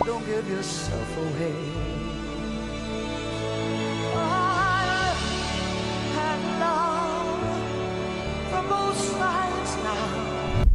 Don't give yourself away.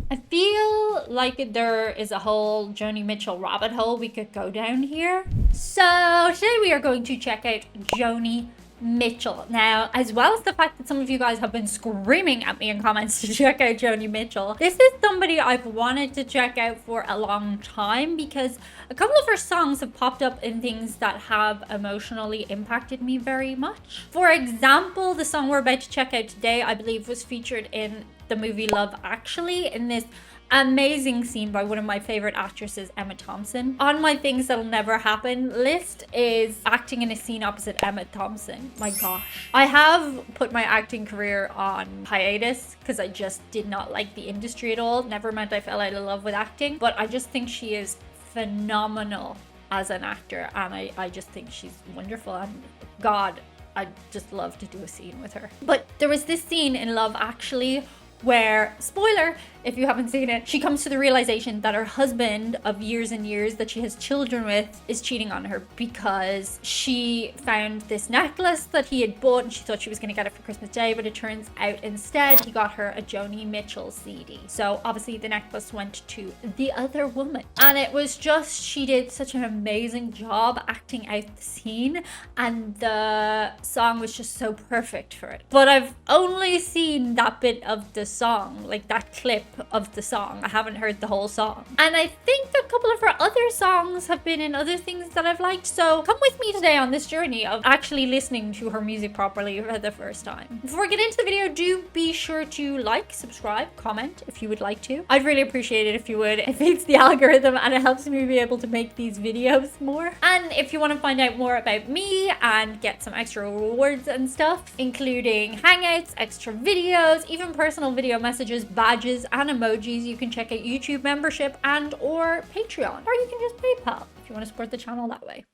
I feel like there is a whole Joni Mitchell rabbit hole we could go down here. So today we are going to check out Joni Mitchell. Now, as well as the fact that some of you guys have been screaming at me in comments to check out Joni Mitchell, this is somebody I've wanted to check out for a long time because a couple of her songs have popped up in things that have emotionally impacted me very much. For example, the song we're about to check out today, I believe, was featured in the movie Love Actually, in this amazing scene by one of my favorite actresses, Emma Thompson. On my things that'll never happen list is acting in a scene opposite Emma Thompson. My gosh. I have put my acting career on hiatus because I just did not like the industry at all. Never meant I fell out of love with acting, but I just think she is phenomenal as an actor, and I just think she's wonderful, and God, I'd just love to do a scene with her. But there was this scene in Love Actually where, spoiler if you haven't seen it, she comes to the realization that her husband of years and years that she has children with is cheating on her because she found this necklace that he had bought and she thought she was going to get it for Christmas Day, but it turns out instead he got her a Joni Mitchell CD. So obviously the necklace went to the other woman, and it was just, she did such an amazing job acting out the scene, and the song was just so perfect for it. But I've only seen that bit of the song, like that clip of the song. I haven't heard the whole song, and I think a couple of her other songs have been in other things that I've liked. So come with me today on this journey of actually listening to her music properly for the first time. Before we get into the video, do be sure to like, subscribe, comment if you would like to. I'd really appreciate it if you would. It feeds the algorithm and it helps me be able to make these videos more. And if you want to find out more about me and get some extra rewards and stuff, including hangouts, extra videos, even personal video messages, badges, and emojis, you can check out YouTube membership and or Patreon, or you can just PayPal if you want to support the channel that way.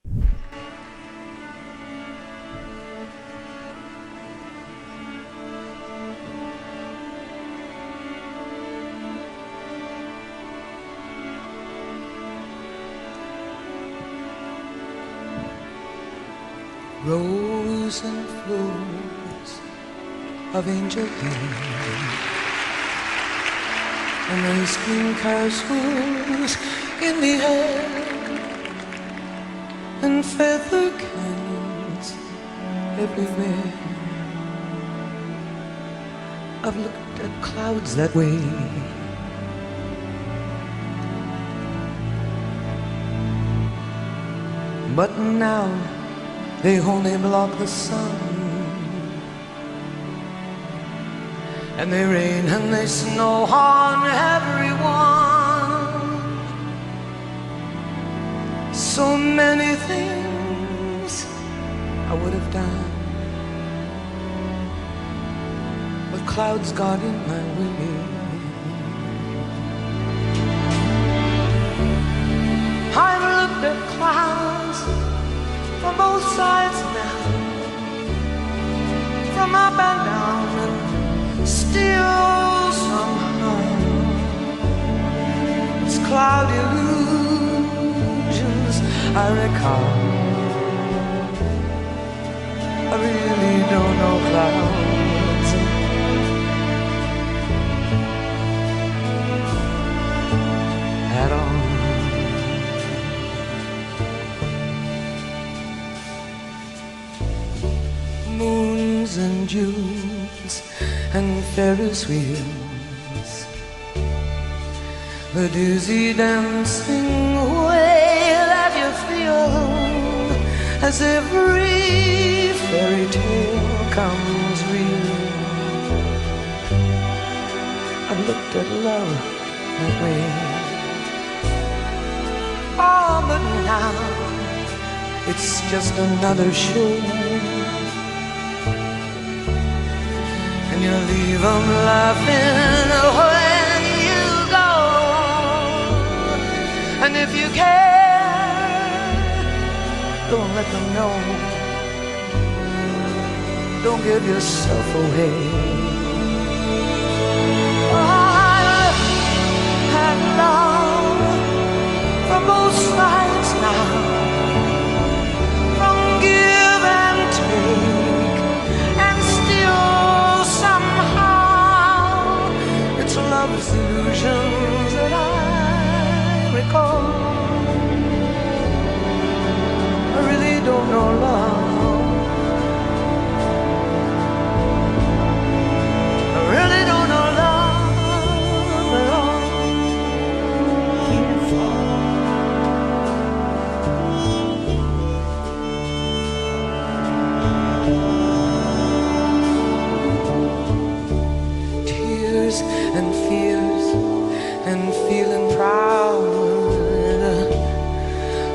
Rose and flows of angel hair, and ice cream castles in the air, and feather canyons everywhere. I've looked at clouds that way, but now they only block the sun, and they rain and they snow on everyone. So many things I would have done, but clouds got in my way. I've looked at clouds from both sides now, from up and down, and still somehow it's cloud illusions I recall. I really don't know clouds at all. Moons and Junes and Ferris wheels, the dizzy dancing way that you feel as every fairy tale comes real. I've looked at love that way. Oh, but now it's just another show. You leave them laughing when you go, and if you care, don't let them know. Don't give yourself away. I've had love from both sides now,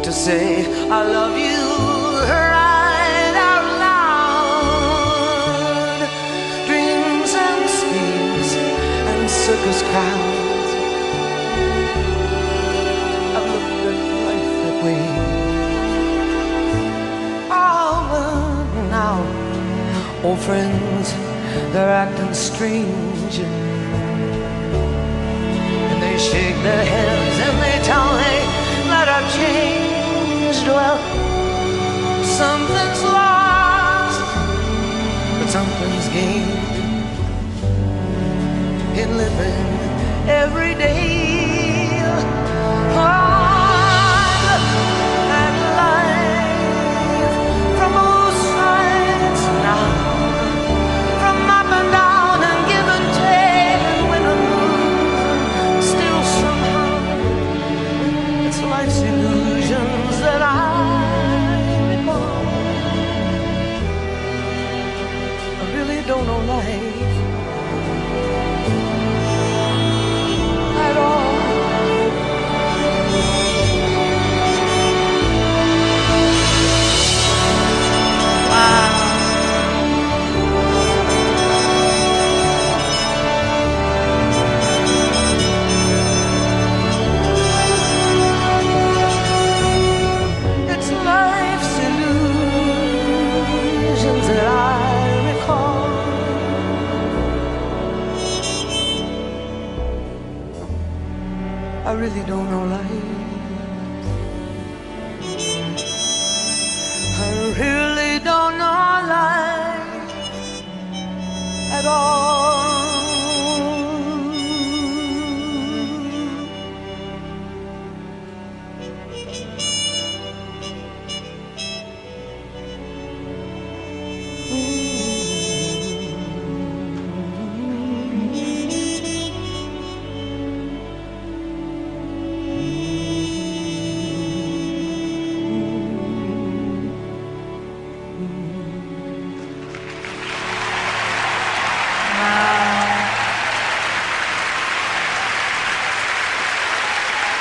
to say I love you right out loud. Dreams and schemes and circus crowds, I've looked at life that way. Oh, but now old friends, they're acting strange, and they shake their heads and they tell me that I've changed. Well, something's lost, but something's gained in living every day. Oh, and life from both sides now, from up and down and give and take, and win and lose, still somehow it's life's illusions that I recall. I really don't know life at all. It's life's illusions that I recall. I really don't know life. I really don't know life at all.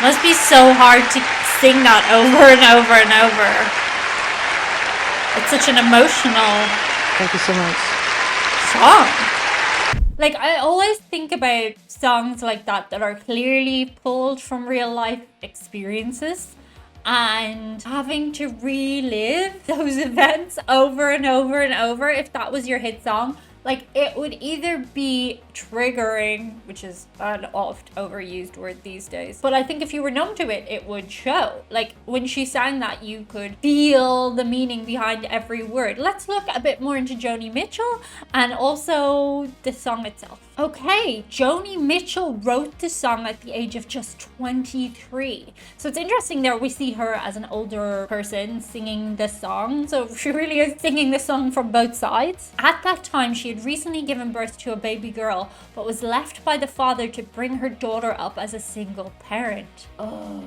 Must be so hard to sing that over and over and over. It's such an emotional Thank you so much. song. Like, I always think about songs like that are clearly pulled from real life experiences, and having to relive those events over and over and over. If that was your hit song, like, it would either be triggering, which is an oft overused word these days, but I think if you were numb to it, it would show. Like, when she sang that, you could feel the meaning behind every word. Let's look a bit more into Joni Mitchell and also the song itself. Okay, Joni Mitchell wrote the song at the age of just 23. So it's interesting there we see her as an older person singing the song. So she really is singing the song from both sides. At that time, she had recently given birth to a baby girl, but was left by the father to bring her daughter up as a single parent. Oh,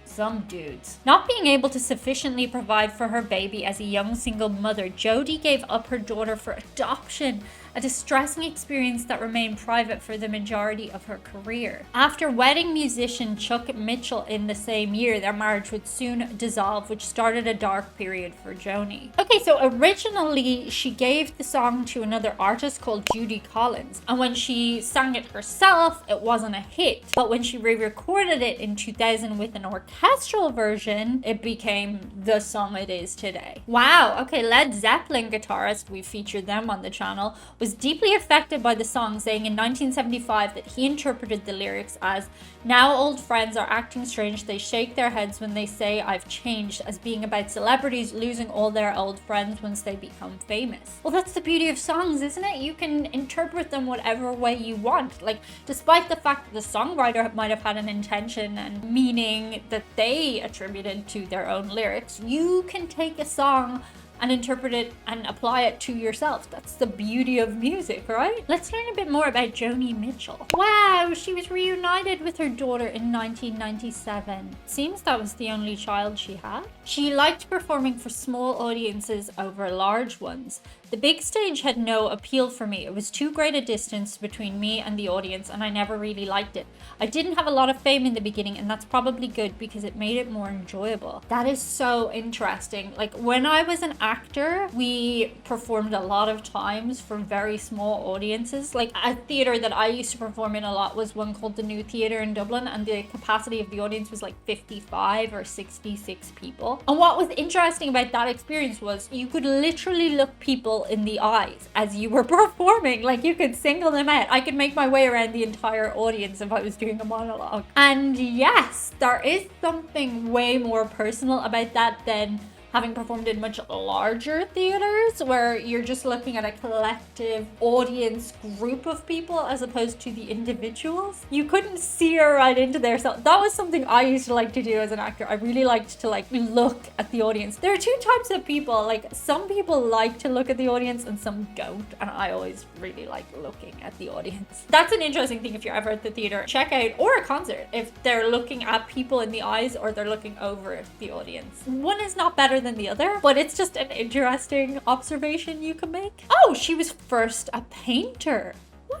some dudes. Not being able to sufficiently provide for her baby as a young single mother, Jodi gave up her daughter for adoption, a distressing experience that remained private for the majority of her career. After wedding musician Chuck Mitchell in the same year, their marriage would soon dissolve, which started a dark period for Joni. Okay, so originally she gave the song to another artist called Judy Collins, and when she sang it herself, it wasn't a hit. But when she re-recorded it in 2000 with an orchestral version, it became the song it is today. Wow, okay, Led Zeppelin guitarist, we featured them on the channel, was deeply affected by the song, saying in 1975 that he interpreted the lyrics as, "Now old friends are acting strange, they shake their heads when they say I've changed," as being about celebrities losing all their old friends once they become famous. Well, that's the beauty of songs, isn't it? You can interpret them whatever way you want. Like, despite the fact that the songwriter might have had an intention and meaning that they attributed to their own lyrics, you can take a song and interpret it and apply it to yourself. That's the beauty of music, right? Let's learn a bit more about Joni Mitchell. Wow, she was reunited with her daughter in 1997. Seems that was the only child she had. She liked performing for small audiences over large ones. The big stage had no appeal for me. It was too great a distance between me and the audience, and I never really liked it. I didn't have a lot of fame in the beginning, and that's probably good because it made it more enjoyable. That is so interesting. Like, when I was an actor, we performed a lot of times for very small audiences. Like, a theatre that I used to perform in a lot was one called the New Theatre in Dublin, and the capacity of the audience was like 55 or 66 people. And what was interesting about that experience was you could literally look people in the eyes as you were performing. Like, you could single them out. I could make my way around the entire audience if I was doing a monologue. And yes, there is something way more personal about that than having performed in much larger theaters where you're just looking at a collective audience group of people as opposed to the individuals. You couldn't see right into there. So that was something I used to like to do as an actor. I really liked to like look at the audience. There are two types of people. Like, some people like to look at the audience and some don't. And I always really like looking at the audience. That's an interesting thing if you're ever at the theater. Check out, or a concert, if they're looking at people in the eyes or they're looking over the audience. One is not better than the other, but it's just an interesting observation you can make. Oh, she was first a painter.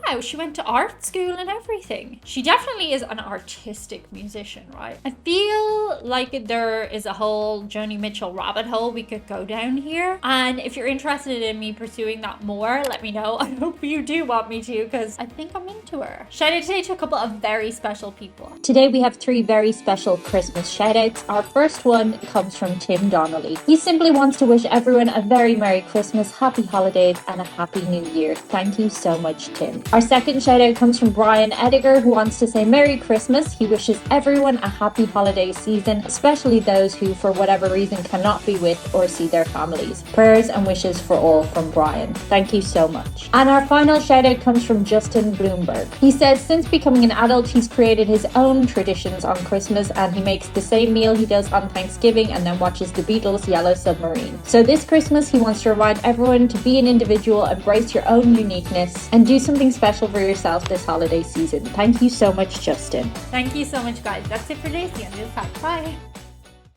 Wow, she went to art school and everything. She definitely is an artistic musician, right? I feel like there is a whole Joni Mitchell rabbit hole we could go down here. And if you're interested in me pursuing that more, let me know. I hope you do want me to, because I think I'm into her. Shout out today to a couple of very special people. Today we have 3 very special Christmas shout outs. Our first one comes from Tim Donnelly. He simply wants to wish everyone a very Merry Christmas, Happy Holidays, and a Happy New Year. Thank you so much, Tim. Our second shout out comes from Brian Ediger, who wants to say Merry Christmas. He wishes everyone a happy holiday season, especially those who for whatever reason cannot be with or see their families. Prayers and wishes for all from Brian. Thank you so much. And our final shout out comes from Justin Bloomberg. He says since becoming an adult, he's created his own traditions on Christmas, and he makes the same meal he does on Thanksgiving and then watches the Beatles' Yellow Submarine. So this Christmas, he wants to remind everyone to be an individual, embrace your own uniqueness, and do something special for yourself this holiday season. Thank you so much, Justin. Thank you so much, guys. That's it for today. See you on the other side. Bye.